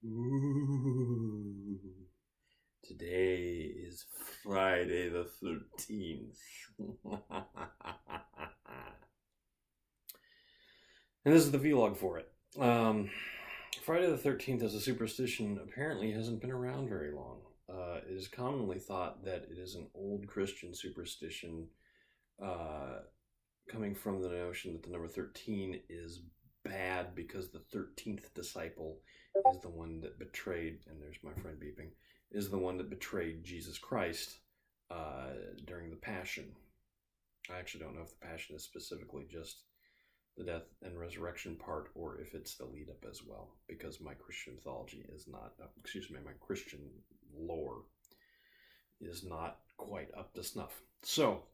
Ooh, today is Friday the 13th. And this is the vlog for it. Friday the 13th as a superstition apparently hasn't been around very long. It is commonly thought that it is an old Christian superstition uh, coming from the notion that the number 13 is bad because the 13th disciple is the one that betrayed, and there's my friend beeping, is the one that betrayed Jesus Christ during the Passion. I actually don't know if the Passion is specifically just the death and resurrection part, or if it's the lead up as well, because my Christian mythology is not, my Christian lore is not quite up to snuff. So,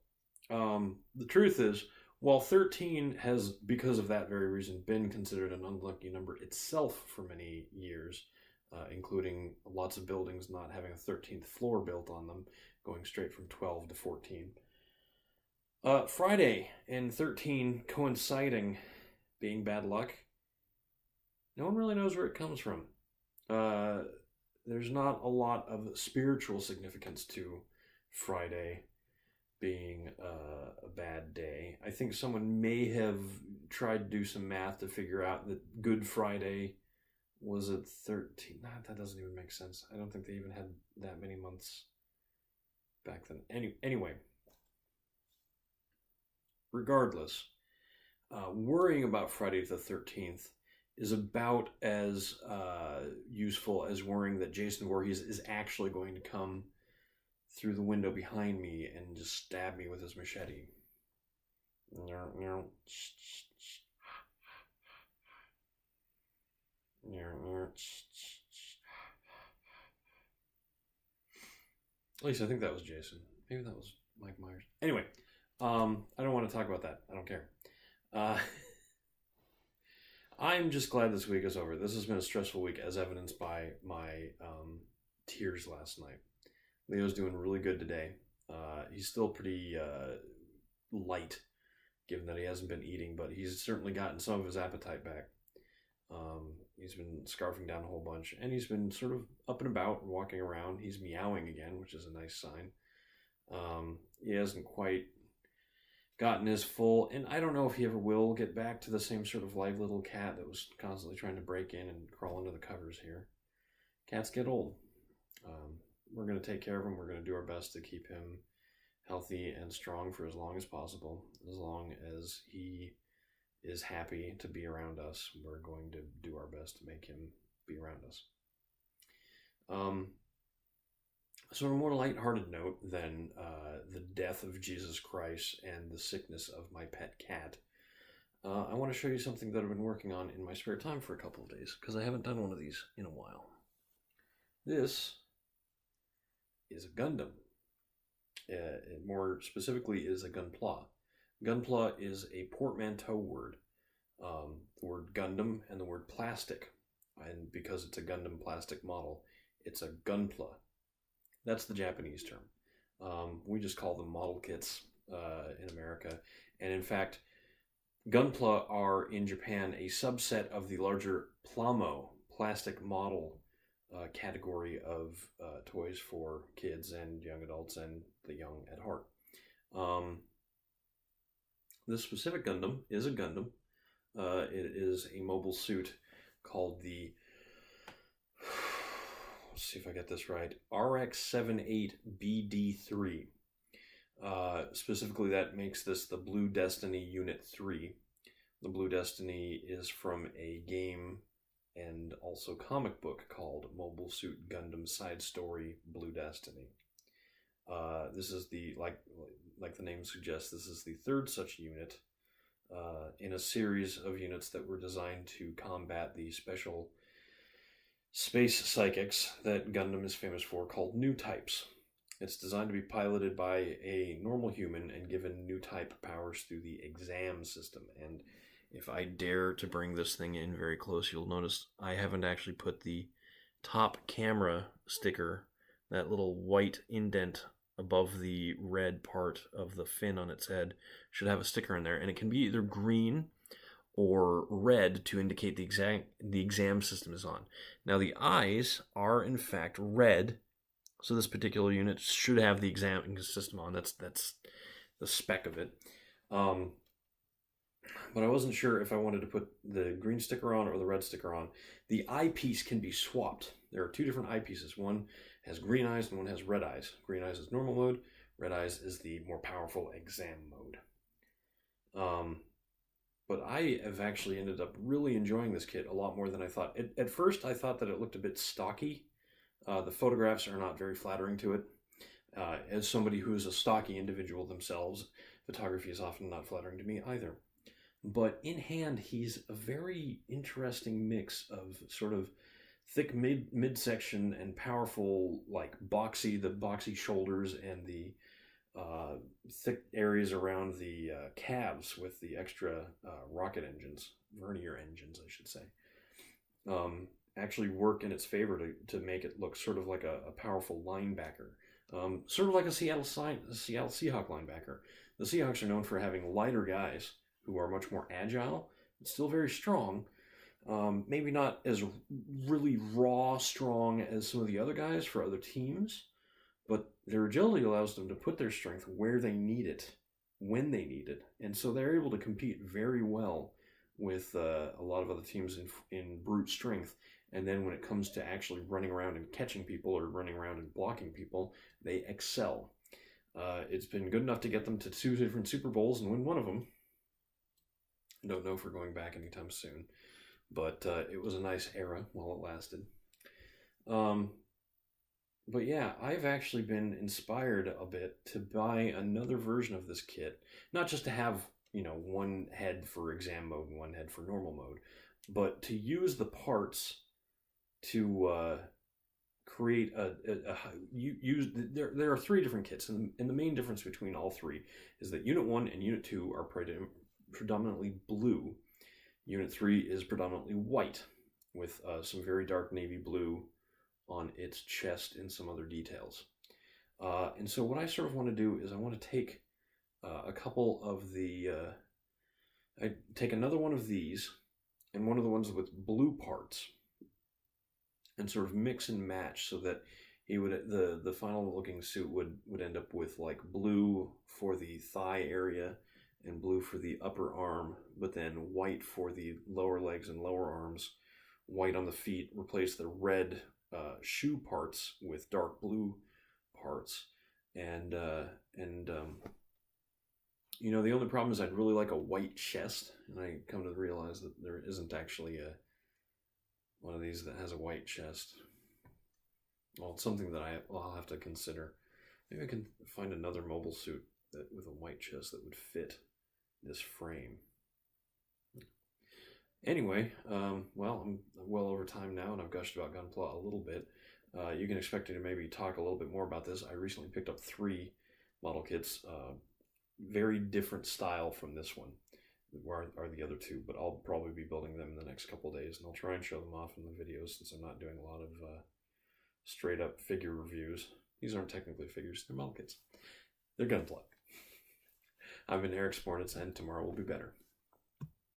the truth is, while 13 has, because of that very reason, been considered an unlucky number itself for many years, including lots of buildings not having a 13th floor built on them, going straight from 12 to 14. Friday and 13 coinciding being bad luck, no one really knows where it comes from. There's not a lot of spiritual significance to Friday being a bad day. I think someone may have tried to do some math to figure out that Good Friday was at 13. Nah, that doesn't even make sense. I don't think they even had that many months back then. Anyway, regardless, worrying about Friday the 13th is about as useful as worrying that Jason Voorhees is actually going to come through the window behind me and just stab me with his machete. At least I think that was Jason. Maybe that was Mike Myers. Anyway, I don't want to talk about that. I don't care. Uh, I'm just glad this week is over. This has been a stressful week, as evidenced by my tears last night. Leo's doing really good today. He's still pretty light, given that he hasn't been eating, but he's certainly gotten some of his appetite back. He's been scarfing down a whole bunch, and he's been sort of up and about, walking around. He's meowing again, which is a nice sign. He hasn't quite gotten his full, and I don't know if he ever will get back to the same sort of live little cat that was constantly trying to break in and crawl under the covers here. Cats get old. We're going to take care of him. We're going to do our best to keep him healthy and strong for as long as possible. As long as he is happy to be around us, we're going to do our best to make him be around us. So on a more lighthearted note than the death of Jesus Christ and the sickness of my pet cat, I want to show you something that I've been working on in my spare time for a couple of days, because I haven't done one of these in a while. This is a Gundam. More specifically, is a Gunpla. Gunpla is a portmanteau word. The word Gundam and the word plastic. And because it's a Gundam plastic model, it's a Gunpla. That's the Japanese term. We just call them model kits in America. And in fact, Gunpla are in Japan a subset of the larger Plamo plastic model category of toys for kids and young adults and the young at heart. This specific Gundam is a Gundam. It is a mobile suit called the, let's see if I get this right, RX-78BD3. Specifically, that makes this the Blue Destiny Unit 3. The Blue Destiny is from a game and also comic book called Mobile Suit Gundam Side Story Blue Destiny. This is the, like the name suggests, this is the third such unit in a series of units that were designed to combat the special space psychics that Gundam is famous for, called new types. It's designed to be piloted by a normal human and given new type powers through the exam system. And if I dare to bring this thing in very close, you'll notice I haven't actually put the top camera sticker, that little white indent above the red part of the fin on its head, should have a sticker in there. And it can be either green or red to indicate the exam system is on. Now the eyes are in fact red, so this particular unit should have the exam system on. That's the spec of it. But I wasn't sure if I wanted to put the green sticker on or the red sticker on. The eyepiece can be swapped. There are two different eyepieces. One has green eyes and one has red eyes. Green eyes is normal mode. Red eyes is the more powerful exam mode. But I have actually ended up really enjoying this kit a lot more than I thought. At first, I thought that it looked a bit stocky. The photographs are not very flattering to it. As somebody who is a stocky individual themselves, photography is often not flattering to me either. But in hand, he's a very interesting mix of sort of thick midsection and powerful, like the boxy shoulders and the thick areas around the calves with the extra rocket engines, vernier engines, I should say, actually work in its favor to make it look sort of like a powerful linebacker, sort of like a Seattle Seahawk linebacker. The Seahawks are known for having lighter guys who are much more agile, but still very strong. Maybe not as really raw strong as some of the other guys for other teams, but their agility allows them to put their strength where they need it, when they need it. And so they're able to compete very well with a lot of other teams in brute strength. And then when it comes to actually running around and catching people or running around and blocking people, they excel. It's been good enough to get them to 2 different Super Bowls and win one of them. I don't know if we're going back anytime soon, but it was a nice era while it lasted. But yeah, I've actually been inspired a bit to buy another version of this kit, not just to have, one head for exam mode and one head for normal mode, but to use the parts to create there are 3 different kits, and the main difference between all 3 is that Unit 1 and Unit 2 are predominantly blue. Unit 3 is predominantly white, with some very dark navy blue on its chest and some other details. And so what I sort of want to do is I want to take a couple of I take another one of these and one of the ones with blue parts and sort of mix and match so that the final looking suit would end up with like blue for the thigh area and blue for the upper arm, but then white for the lower legs and lower arms, white on the feet, replace the red shoe parts with dark blue parts, and the only problem is I'd really like a white chest, and I come to realize that there isn't actually one of these that has a white chest. Well, it's something that I'll have to consider. Maybe I can find another mobile suit with a white chest that would fit this frame. Anyway, well, I'm well over time now, and I've gushed about Gunpla a little bit. You can expect me to maybe talk a little bit more about this. I recently picked up 3 model kits, very different style from this one, where are the other 2, but I'll probably be building them in the next couple of days, and I'll try and show them off in the videos since I'm not doing a lot of straight up figure reviews. These aren't technically figures, they're model kits. They're Gunpla. I've been Eric Spornitz, and tomorrow will be better.